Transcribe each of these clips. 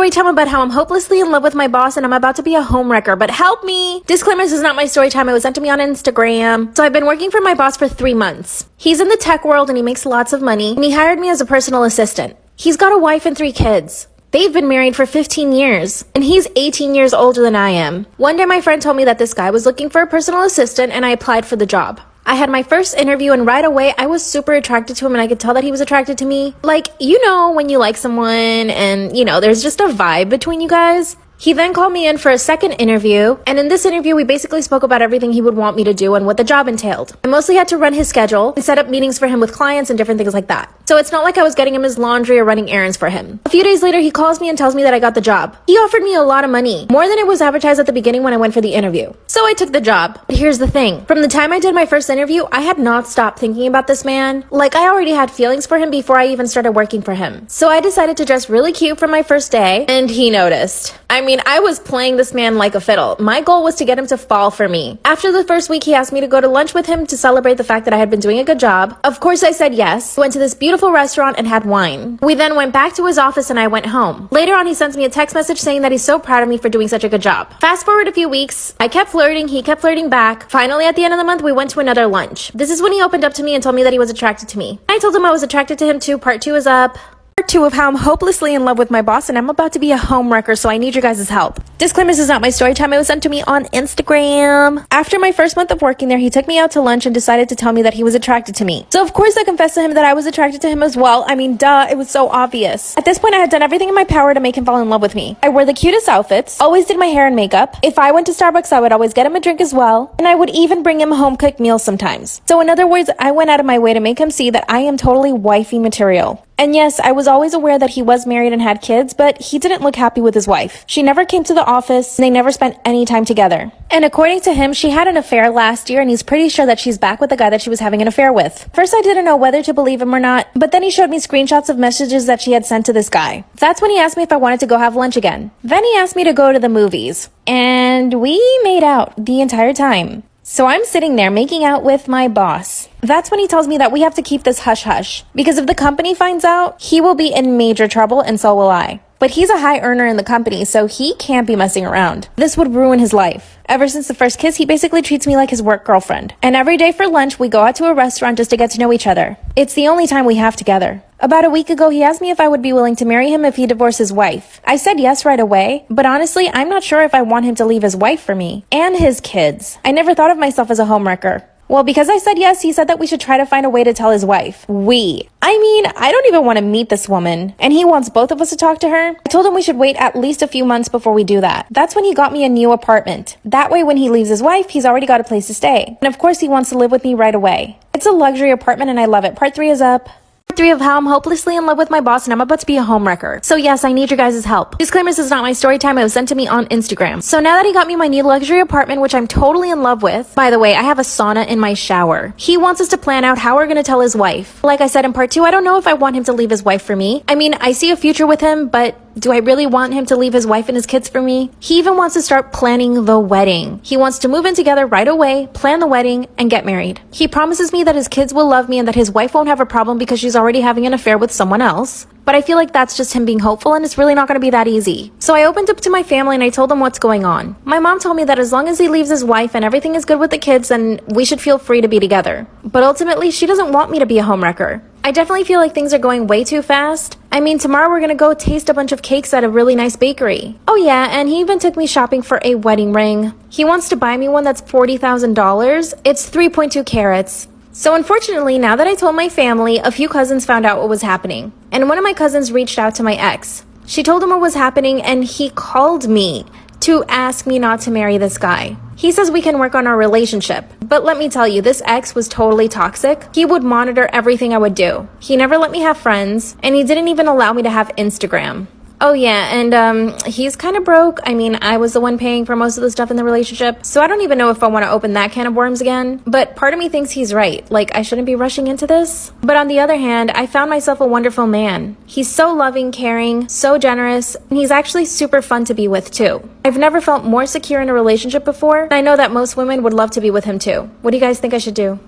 story time about how I'm hopelessly in love with my boss and I'm about to be a homewrecker, but help me! Disclaimer, this is not my story time. It was sent to me on Instagram. So I've been working for my boss for 3 months. He's in the tech world and he makes lots of money, and he hired me as a personal assistant. He's got a wife and 3 kids. They've been married for 15 years, and he's 18 years older than I am. One day my friend told me that this guy was looking for a personal assistant, and I applied for the job. I had my first interview, and right away I was super attracted to him, and I could tell that he was attracted to me. Like, you know when you like someone and, there's just a vibe between you guys? He then called me in for a second interview, and in this interview we basically spoke about everything he would want me to do and what the job entailed. I mostly had to run his schedule and set up meetings for him with clients and different things like that. So it's not like I was getting him his laundry or running errands for him. A few days later he calls me and tells me that I got the job. He offered me a lot of money, more than it was advertised at the beginning when I went for the interview. So I took the job. But here's the thing. From the time I did my first interview, I had not stopped thinking about this man. Like, I already had feelings for him before I even started working for him. So I decided to dress really cute for my first day, and he noticed. I was playing this man like a fiddle. My goal was to get him to fall for me. After the first week, he asked me to go to lunch with him to celebrate the fact that I had been doing a good job. Of course, I said yes. Went to this beautiful restaurant and had wine. We then went back to his office and I went home. Later on, he sends me a text message saying that he's so proud of me for doing such a good job. Fast forward a few weeks, I kept flirting, he kept flirting back. Finally, at the end of the month, we went to another lunch. This is when he opened up to me and told me that he was attracted to me. I told him I was attracted to him too. Part 2 is up. Part 2 of how I'm hopelessly in love with my boss and I'm about to be a homewrecker, so I need your guys' help. Disclaimer, this is not my story time. It was sent to me on Instagram. After my first month of working there, he took me out to lunch and decided to tell me that he was attracted to me. So of course I confessed to him that I was attracted to him as well. Duh, it was so obvious. At this point, I had done everything in my power to make him fall in love with me. I wore the cutest outfits, always did my hair and makeup. If I went to Starbucks, I would always get him a drink as well, and I would even bring him home-cooked meals sometimes. So in other words, I went out of my way to make him see that I am totally wifey material. And yes, I was always aware that he was married and had kids, but he didn't look happy with his wife. She never came to the office, and they never spent any time together. And according to him, she had an affair last year, and he's pretty sure that she's back with the guy that she was having an affair with. First, I didn't know whether to believe him or not, but then he showed me screenshots of messages that she had sent to this guy. That's when he asked me if I wanted to go have lunch again. Then he asked me to go to the movies, and we made out the entire time. So I'm sitting there making out with my boss. That's when he tells me that we have to keep this hush-hush, because if the company finds out, he will be in major trouble and so will I. But he's a high earner in the company, so he can't be messing around. This would ruin his life. Ever since the first kiss, he basically treats me like his work girlfriend. And every day for lunch, we go out to a restaurant just to get to know each other. It's the only time we have together. About a week ago, he asked me if I would be willing to marry him if he divorced his wife. I said yes right away, but honestly, I'm not sure if I want him to leave his wife for me. And his kids. I never thought of myself as a homewrecker. Well, because I said yes, he said that we should try to find a way to tell his wife. I don't even want to meet this woman, and he wants both of us to talk to her. I told him we should wait at least a few months before we do that. That's when he got me a new apartment. That way, when he leaves his wife, he's already got a place to stay. And of course, he wants to live with me right away. It's a luxury apartment, and I love it. Part 3 is up. 3 of how I'm hopelessly in love with my boss and I'm about to be a homewrecker. So yes, I need your guys' help. Disclaimer, this is not my story time. It was sent to me on Instagram. So now that he got me my new luxury apartment, which I'm totally in love with. By the way, I have a sauna in my shower. He wants us to plan out how we're gonna tell his wife. Like I said in part 2, I don't know if I want him to leave his wife for me. I see a future with him, but do I really want him to leave his wife and his kids for me? He even wants to start planning the wedding. He wants to move in together right away, plan the wedding, and get married. He promises me that his kids will love me and that his wife won't have a problem because she's already having an affair with someone else. But I feel like that's just him being hopeful and it's really not going to be that easy. So I opened up to my family and I told them what's going on. My mom told me that as long as he leaves his wife and everything is good with the kids, then we should feel free to be together. But ultimately, she doesn't want me to be a homewrecker. I definitely feel like things are going way too fast. Tomorrow we're gonna go taste a bunch of cakes at a really nice bakery. Oh yeah, and he even took me shopping for a wedding ring. He wants to buy me one that's $40,000. It's 3.2 carats. So unfortunately, now that I told my family, a few cousins found out what was happening. And one of my cousins reached out to my ex. She told him what was happening and he called me to ask me not to marry this guy. He says we can work on our relationship. But let me tell you, this ex was totally toxic. He would monitor everything I would do. He never let me have friends, and he didn't even allow me to have Instagram. Oh yeah, and he's kind of broke. I was the one paying for most of the stuff in the relationship, so I don't even know if I want to open that can of worms again. But part of me thinks he's right. Like, I shouldn't be rushing into this. But on the other hand, I found myself a wonderful man. He's so loving, caring, so generous, and he's actually super fun to be with too. I've never felt more secure in a relationship before, and I know that most women would love to be with him too. What do you guys think I should do?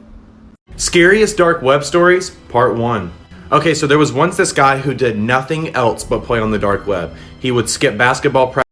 Scariest dark web stories, part 1. Okay, so there was once this guy who did nothing else but play on the dark web. He would skip basketball practice.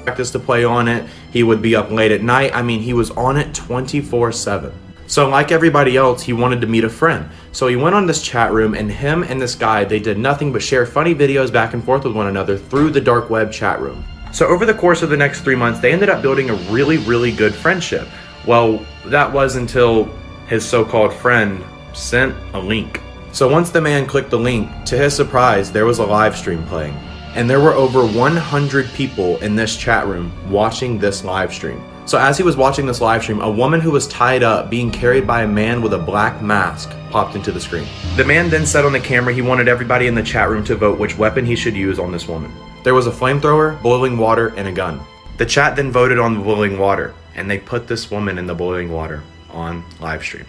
Practice to play on it. He would be up late at night. I mean, he was on it 24/7. So like everybody else, he wanted to meet a friend. So he went on this chat room, and him and this guy, they did nothing but share funny videos back and forth with one another through the dark web chat room. So over the course of the next 3 months, they ended up building a really, really good friendship. Well, that was until his so-called friend sent a link. So once the man clicked the link, to his surprise, there was a live stream playing. And there were over 100 people in this chat room watching this live stream. So as he was watching this live stream, a woman who was tied up, being carried by a man with a black mask, popped into the screen. The man then said on the camera he wanted everybody in the chat room to vote which weapon he should use on this woman. There was a flamethrower, boiling water, and a gun. The chat then voted on the boiling water, and they put this woman in the boiling water on live stream.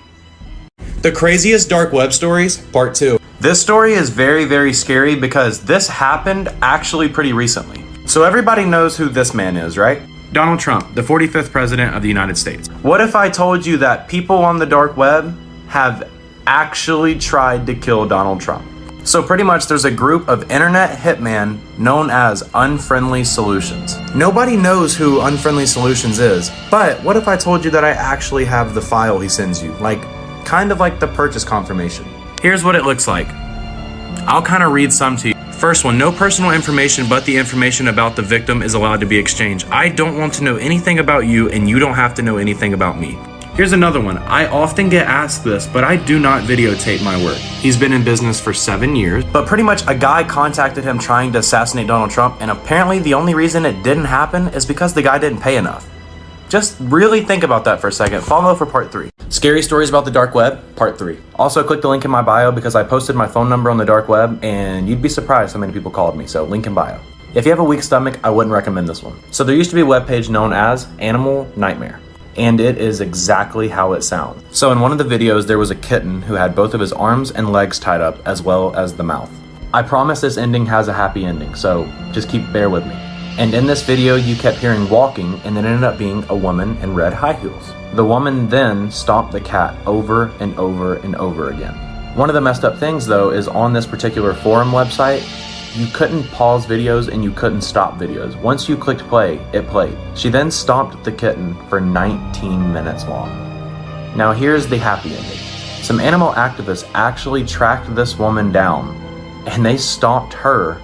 The craziest dark web stories, part 2. This story is very, very scary because this happened actually pretty recently. So everybody knows who this man is, right? Donald Trump, the 45th president of the United States. What if I told you that people on the dark web have actually tried to kill Donald Trump? So pretty much there's a group of internet hitman known as Unfriendly Solutions. Nobody knows who Unfriendly Solutions is, but what if I told you that I actually have the file he sends you? Like, kind of like the purchase confirmation. Here's what it looks like. I'll kind of read some to you. First one, no personal information but the information about the victim is allowed to be exchanged. I don't want to know anything about you and you don't have to know anything about me. Here's another one. I often get asked this, but I do not videotape my work. He's been in business for 7 years, but pretty much a guy contacted him trying to assassinate Donald Trump, and apparently the only reason it didn't happen is because the guy didn't pay enough. Just really think about that for a second. Follow for part 3. Scary stories about the dark web, part 3. Also, click the link in my bio because I posted my phone number on the dark web and you'd be surprised how many people called me, so link in bio. If you have a weak stomach, I wouldn't recommend this one. So there used to be a webpage known as Animal Nightmare, and it is exactly how it sounds. So in one of the videos, there was a kitten who had both of his arms and legs tied up as well as the mouth. I promise this ending has a happy ending, so just bear with me. And in this video, you kept hearing walking, and it ended up being a woman in red high heels. The woman then stomped the cat over and over and over again. One of the messed up things though is on this particular forum website, you couldn't pause videos and you couldn't stop videos. Once you clicked play, it played. She then stomped the kitten for 19 minutes long. Now here's the happy ending. Some animal activists actually tracked this woman down and they stomped her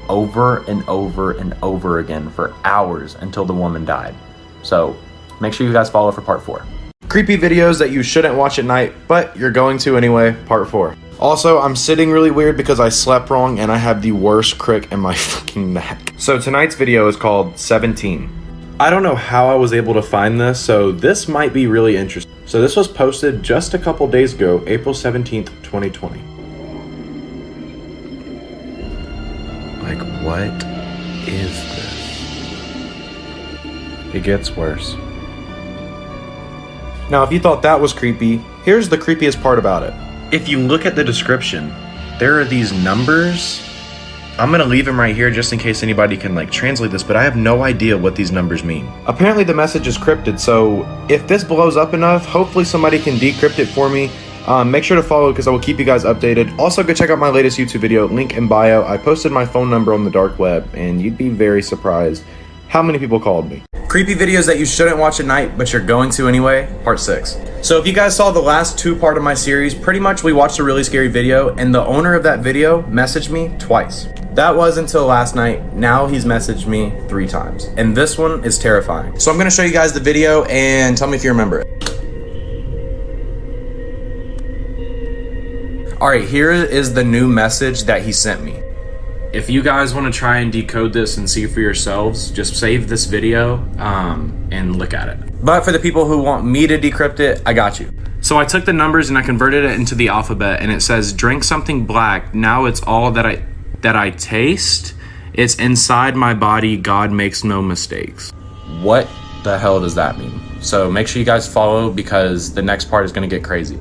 over and over and over again for hours until the woman died. So make sure you guys follow for part 4. Creepy videos that you shouldn't watch at night, but you're going to anyway, part 4. Also, I'm sitting really weird because I slept wrong and I have the worst crick in my fucking neck. So tonight's video is called 17. I don't know how I was able to find this, so this might be really interesting. So this was posted just a couple days ago, April 17th, 2020. Like, what is this? It gets worse. Now, if you thought that was creepy, here's the creepiest part about it. If you look at the description, there are these numbers. I'm gonna leave them right here just in case anybody can translate this, but I have no idea what these numbers mean. Apparently the message is crypted, so if this blows up enough, hopefully somebody can decrypt it for me. Make sure to follow because I will keep you guys updated. Also, go check out my latest YouTube video, link in bio. I posted my phone number on the dark web, and you'd be very surprised how many people called me. Creepy videos that you shouldn't watch at night, but you're going to anyway, part 6. So if you guys saw the last 2 part of my series, pretty much we watched a really scary video, and the owner of that video messaged me twice. That was until last night. Now he's messaged me 3 times, and this one is terrifying. So I'm gonna show you guys the video and tell me if you remember it. All right, here is the new message that he sent me. If you guys want to try and decode this and see for yourselves, just save this video and look at it. But for the people who want me to decrypt it, I got you. So I took the numbers and I converted it into the alphabet, and it says, drink something black. Now it's all that I taste. It's inside my body. God makes no mistakes. What the hell does that mean? So make sure you guys follow because the next part is going to get crazy.